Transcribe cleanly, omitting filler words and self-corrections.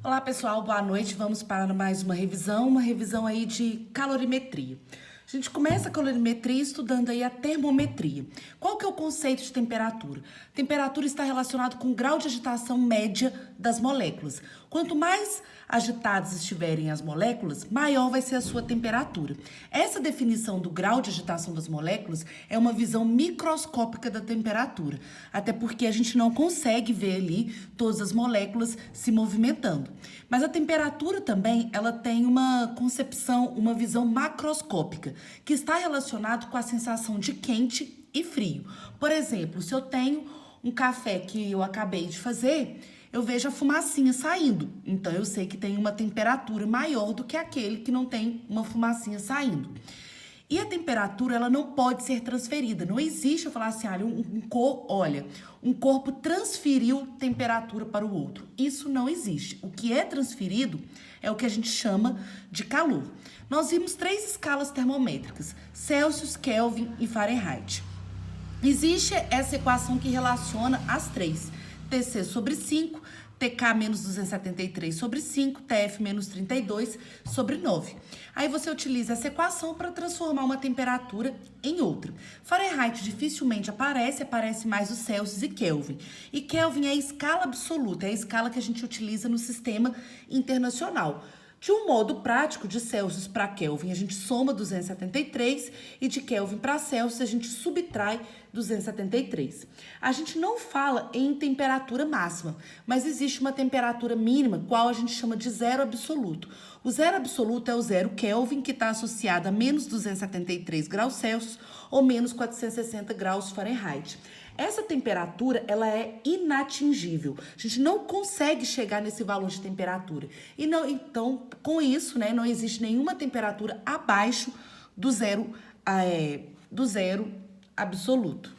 Olá pessoal, boa noite. Vamos para mais uma revisão aí de calorimetria. A gente começa a calorimetria estudando aí a termometria. Qual que é o conceito de temperatura? Temperatura está relacionado com o grau de agitação média das moléculas. Quanto mais agitadas estiverem as moléculas, maior vai ser a sua temperatura. Essa definição do grau de agitação das moléculas é uma visão microscópica da temperatura, até porque a gente não consegue ver ali todas as moléculas se movimentando. Mas a temperatura também, ela tem uma concepção, uma visão macroscópica, que está relacionado com a sensação de quente e frio. Por exemplo, se eu tenho um café que eu acabei de fazer, eu vejo a fumacinha saindo. Então, eu sei que tem uma temperatura maior do que aquele que não tem uma fumacinha saindo. E a temperatura, ela não pode ser transferida. Não existe eu falar assim, um corpo transferiu temperatura para o outro. Isso não existe. O que é transferido é o que a gente chama de calor. Nós vimos 3 escalas termométricas: Celsius, Kelvin e Fahrenheit. Existe essa equação que relaciona as 3. TC sobre 5, TK menos 273 sobre 5, TF menos 32 sobre 9. Aí você utiliza essa equação para transformar uma temperatura em outra. Fahrenheit dificilmente aparece mais o Celsius e Kelvin. E Kelvin é a escala absoluta, é a escala que a gente utiliza no sistema internacional. De um modo prático, de Celsius para Kelvin, a gente soma 273 e de Kelvin para Celsius, a gente subtrai 273. A gente não fala em temperatura máxima, mas existe uma temperatura mínima, qual a gente chama de zero absoluto. O zero absoluto é o zero Kelvin, que está associado a menos 273 graus Celsius ou menos 460 graus Fahrenheit. Essa temperatura, ela é inatingível. A gente não consegue chegar nesse valor de temperatura. Então, com isso, não existe nenhuma temperatura abaixo do zero absoluto.